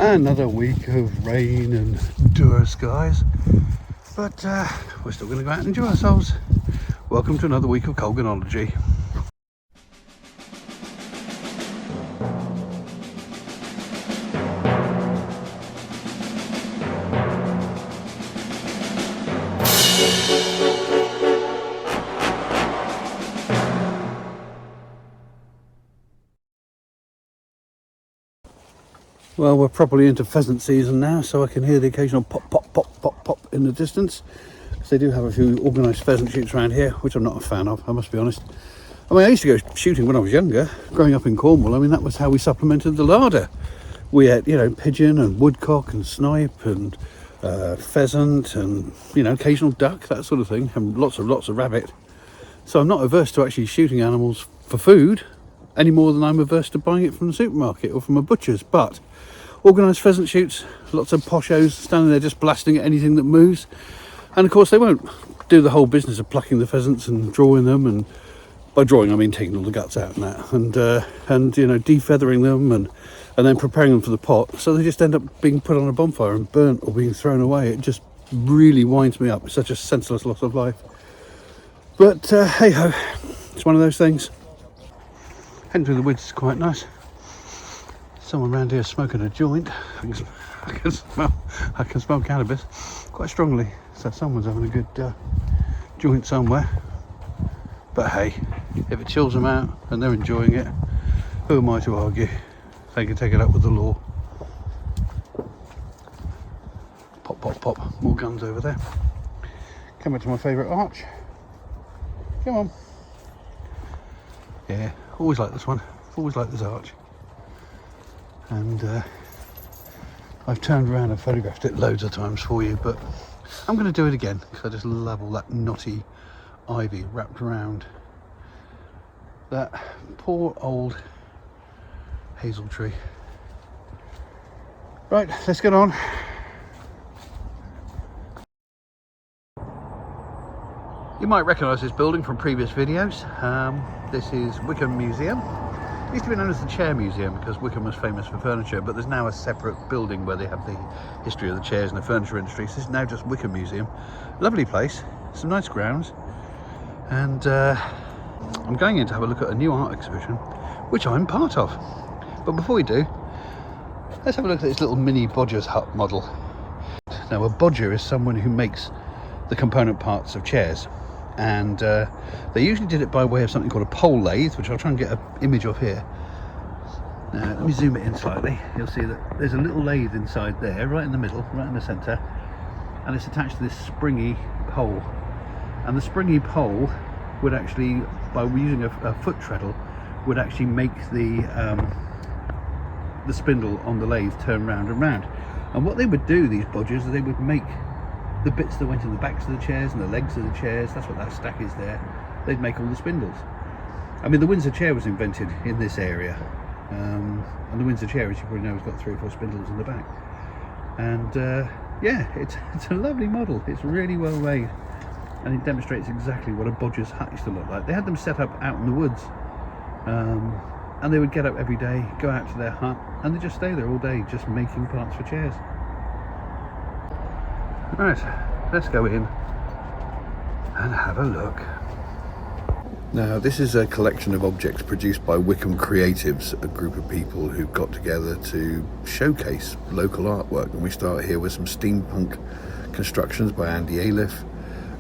Another week of rain and dour skies, but we're still going to go out and enjoy ourselves. Welcome to another week of Colganology. Well, we're properly into pheasant season now, so I can hear the occasional pop, pop, pop, pop, pop in the distance. Because they do have a few organised pheasant shoots around here, which I'm not a fan of, I must be honest. I mean, I used to go shooting when I was younger, growing up in Cornwall. I mean, that was how we supplemented the larder. We ate, pigeon and woodcock and snipe and pheasant and, occasional duck, that sort of thing, and lots of rabbit. So I'm not averse to actually shooting animals for food any more than I'm averse to buying it from the supermarket or from a butcher's. But organised pheasant shoots, lots of poshos standing there just blasting at anything that moves. And of course they won't do the whole business of plucking the pheasants and drawing them, and by drawing I mean taking all the guts out and that, and defeathering them and then preparing them for the pot. So they just end up being put on a bonfire and burnt or being thrown away. It just really winds me up. It's such a senseless loss of life. But hey ho, it's one of those things. Heading through the woods is quite nice. Someone around here smoking a joint. I can smell cannabis quite strongly. So someone's having a good joint somewhere. But hey, if it chills them out and they're enjoying it, who am I to argue? They can take it up with the law. Pop, pop, pop. More guns over there. Come back to my favourite arch. Come on. Yeah, always like this one. Always like this arch. And I've turned around and photographed it loads of times for you, but I'm going to do it again because I just love all that knotty ivy wrapped around that poor old hazel tree. Right, let's get on. You might recognise this building from previous videos. This is Wickham Museum. It used to be known as the Chair Museum because Wickham was famous for furniture, but there's now a separate building where they have the history of the chairs and the furniture industry. So this is now just Wickham Museum. Lovely place, some nice grounds, and I'm going in to have a look at a new art exhibition, which I'm part of. But before we do, let's have a look at this little mini bodger's hut model. Now, a bodger is someone who makes the component parts of chairs. And they usually did it by way of something called a pole lathe, which I'll try and get an image of here. Now, let me zoom it in slightly. You'll see that there's a little lathe inside there, right in the middle, right in the centre, and it's attached to this springy pole. And the springy pole would actually, by using a foot treadle, would actually make the spindle on the lathe turn round and round. And what they would do, these bodgers, is they would make the bits that went in the backs of the chairs and the legs of the chairs. That's what that stack is there. They'd make all the spindles. I mean, the Windsor chair was invented in this area, and the Windsor chair, as you probably know, has got 3 or 4 spindles in the back. And yeah, it's a lovely model. It's really well made, and it demonstrates exactly what a bodger's hut used to look like. They had them set up out in the woods, and they would get up every day, go out to their hut, and they just stay there all day, just making parts for chairs. Right, let's go in and have a look. Now, this is a collection of objects produced by Wickham Creatives, a group of people who got together to showcase local artwork. And we start here with some steampunk constructions by Andy Aliff.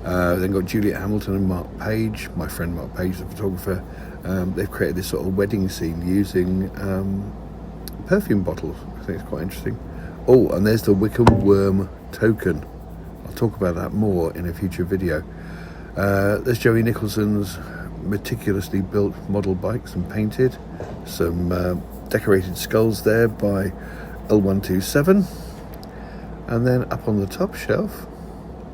Then got Juliet Hamilton and Mark Page, my friend Mark Page, the photographer. They've created this sort of wedding scene using perfume bottles. I think it's quite interesting. Oh, and there's the Wickham Worm token. I'll talk about that more in a future video. There's Joey Nicholson's meticulously built model bikes and painted. Some decorated skulls there by L127. And then up on the top shelf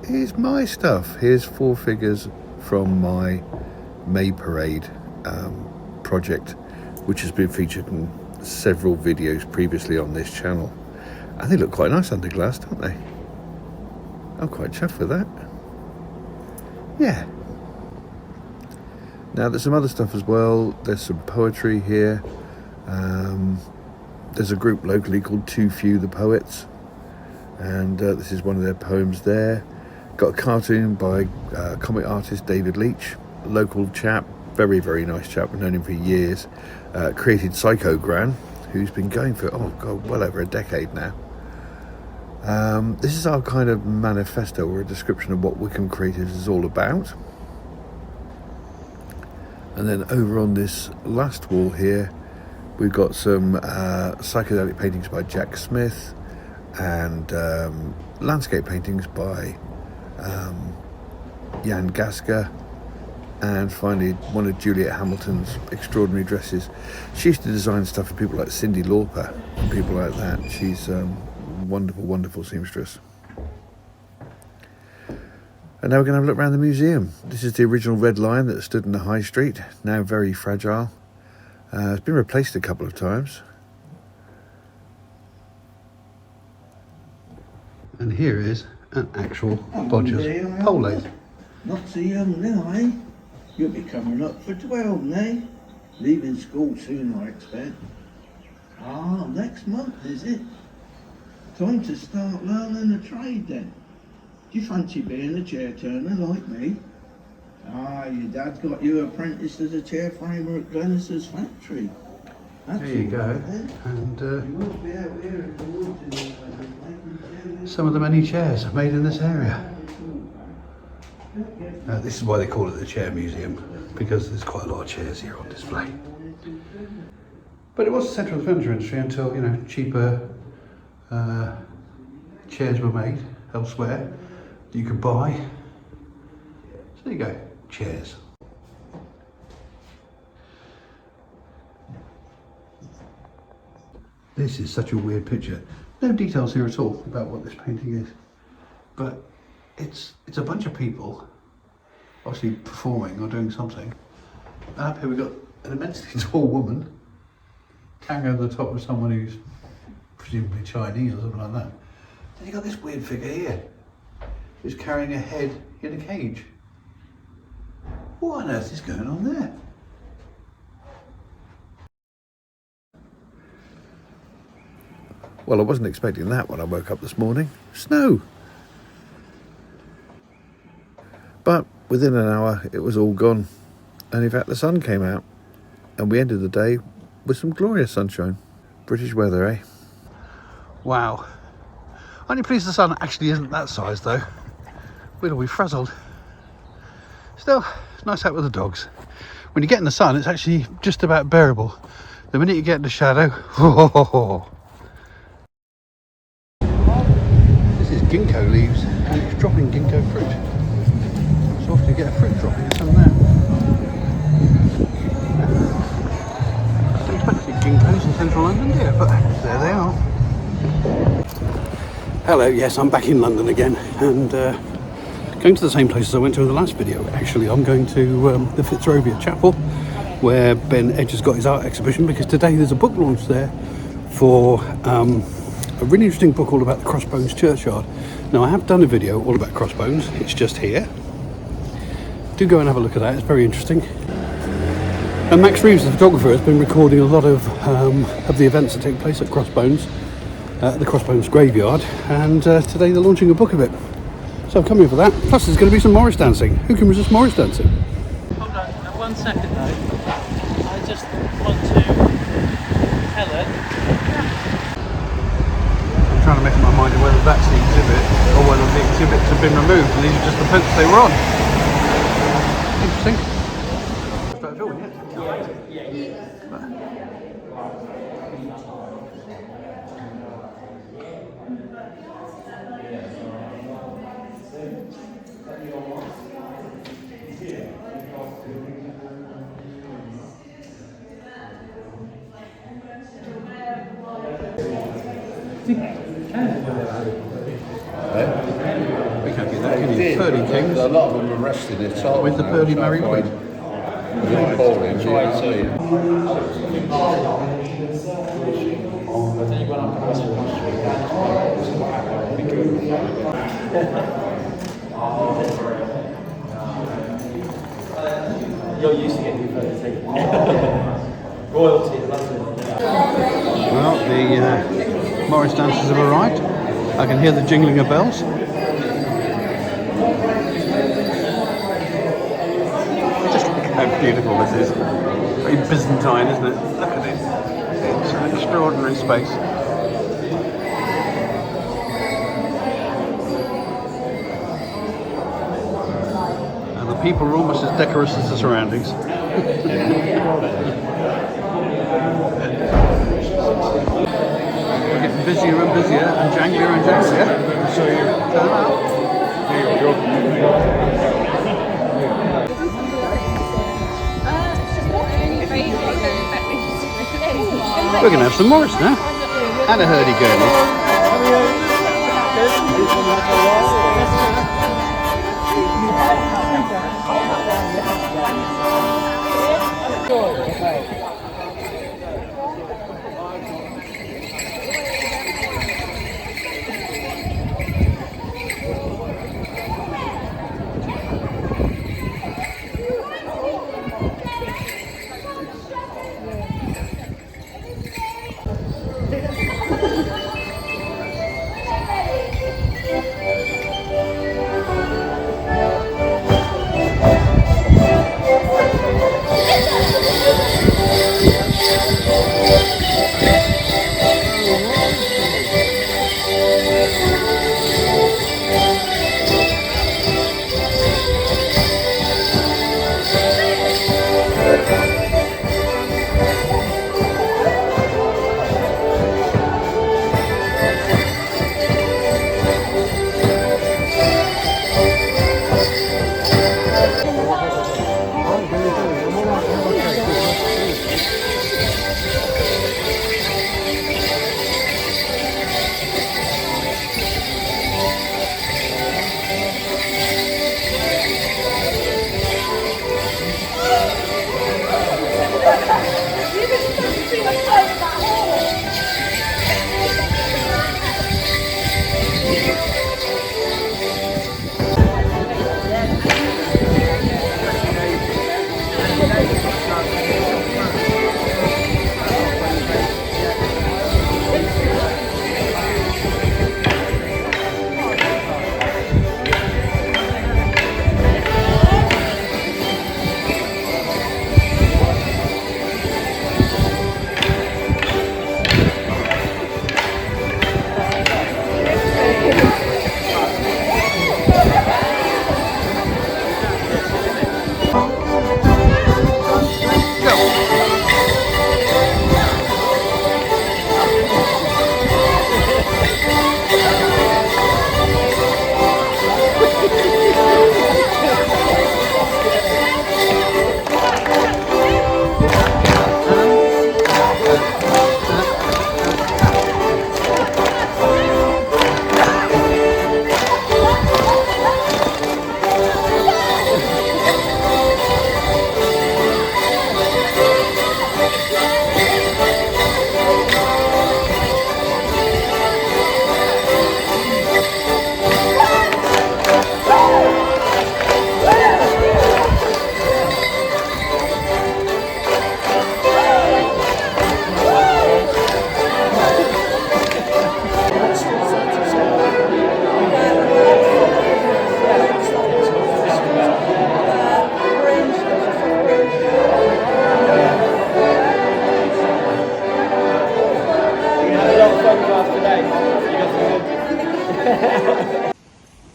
is my stuff. Here's 4 figures from my May Parade project, which has been featured in several videos previously on this channel. And they look quite nice under glass, don't they? I'm quite chuffed with that. Yeah. Now there's some other stuff as well. There's some poetry here. there's a group locally called Too Few the Poets, and this is one of their poems there. Got a cartoon by comic artist David Leitch, local chap, very, very nice chap. I've known him for years. Created Psycho Gran, who's been going for, oh God, well over a decade now. This is our kind of manifesto, or a description of what Wickham Creatives is all about. And then over on this last wall here, we've got some psychedelic paintings by Jack Smith, and landscape paintings by Jan Gasker, and finally one of Juliet Hamilton's extraordinary dresses. She used to design stuff for people like Cyndi Lauper and people like that. She's wonderful, wonderful seamstress. And now we're going to have a look around the museum. This is the original Red Lion that stood in the High Street, now very fragile. It's been replaced a couple of times. And here is an actual Bodger's pole lathe. Not so young now, eh? You'll be coming up for 12, eh? Leaving school soon, I expect. Ah, next month, is it? Time to start learning a trade then. Do you fancy being a chair turner like me? Ah, your dad got you apprenticed as a chair framer at Glennis's factory. That's there you go. Right, and you won't be out here in the woods in some of the many chairs made in this area. This is why they call it the Chair Museum, because there's quite a lot of chairs here on display. But it was the centre of the furniture industry until, you know, cheaper chairs were made elsewhere that you could buy. So there you go, chairs. This is such a weird picture. No details here at all about what this painting is, but it's a bunch of people obviously performing or doing something. And up here we've got an immensely tall woman carrying over the top of someone who's presumably Chinese or something like that. Then you've got this weird figure here who's carrying a head in a cage. What on earth is going on there? Well, I wasn't expecting that when I woke up this morning. Snow! But within an hour it was all gone, and in fact the sun came out, and we ended the day with some glorious sunshine. British weather, eh? Wow. Only pleased the sun actually isn't that size though. We'd all be frazzled. Still, it's nice out with the dogs. When you get in the sun, it's actually just about bearable. The minute you get in the shadow, This is ginkgo leaves, and it's dropping ginkgo fruit. So often you get a fruit dropping, there's some there. I don't expect to see ginkgos in central London, do you? But there they are. Hello, yes, I'm back in London again, and going to the same place as I went to in the last video. Actually, I'm going to the Fitzrovia Chapel, where Ben Edge has got his art exhibition, because today there's a book launch there for a really interesting book all about the Crossbones churchyard. Now, I have done a video all about Crossbones, it's just here. Do go and have a look at that, it's very interesting. And Max Reeves, the photographer, has been recording a lot of the events that take place at Crossbones, the Crossbones graveyard, and today they're launching a book of it. So I'm coming for that. Plus there's going to be some Morris dancing. Who can resist Morris dancing? Hold on, 1 second though. I just want to tell it. I'm trying to make up my mind of whether that's the exhibit or whether the exhibits have been removed and these are just the prints they were on. Interesting. Better film, yeah? We can't get that, can you? Pearly Kings. A lot of them arrested it with the Pearly Mary Queen. You're used to getting photos taken. Royalty in London. Well, the Morris dancers have arrived. I can hear the jingling of bells. Just look how beautiful this is. Very Byzantine, isn't it? Look at it. It's an extraordinary space. And the people are almost as decorous as the surroundings. We're getting busier and busier and janglier and janglier. So you turn out. We're going to have some Morris now. And a hurdy-gurdy.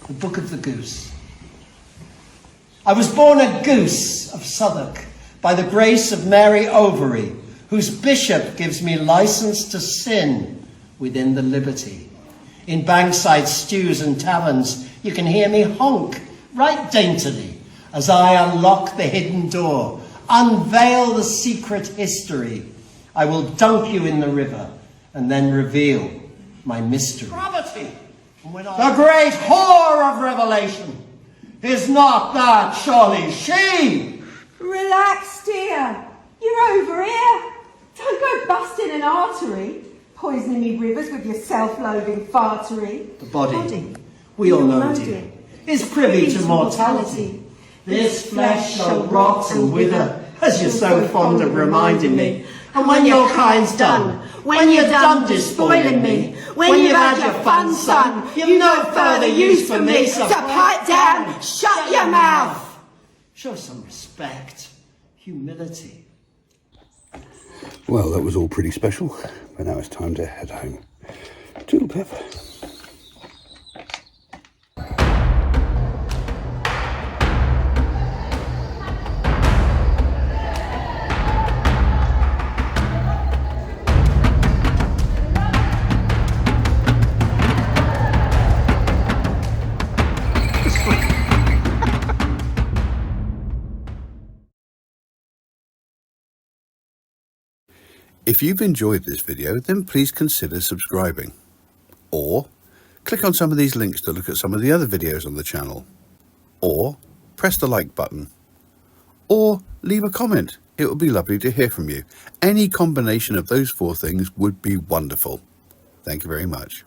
The Book of the Goose. I was born a goose of Southwark by the grace of Mary Overy, whose bishop gives me license to sin within the liberty. In bankside stews and taverns, you can hear me honk right daintily as I unlock the hidden door, unveil the secret history. I will dunk you in the river and then reveal my mystery. Gravity! The great whore of Revelation! Is not that surely she? Relax, dear. You're over here. Don't go busting an artery, poisoning me rivers with your self-loathing fartery. The body, we all know, dear, is privy to mortality. This flesh shall rot and wither, as you're so fond of reminding me, And when your kind's done, when you're done despoiling me, when you've had your fun, son, you've no further use for me, so pipe down, shut your mouth. Show some respect, humility. Well, that was all pretty special, but now it's time to head home. Toodle pip. If you've enjoyed this video, then please consider subscribing. Or click on some of these links to look at some of the other videos on the channel. Or press the like button. Or leave a comment. It would be lovely to hear from you. Any combination of those 4 things would be wonderful. Thank you very much.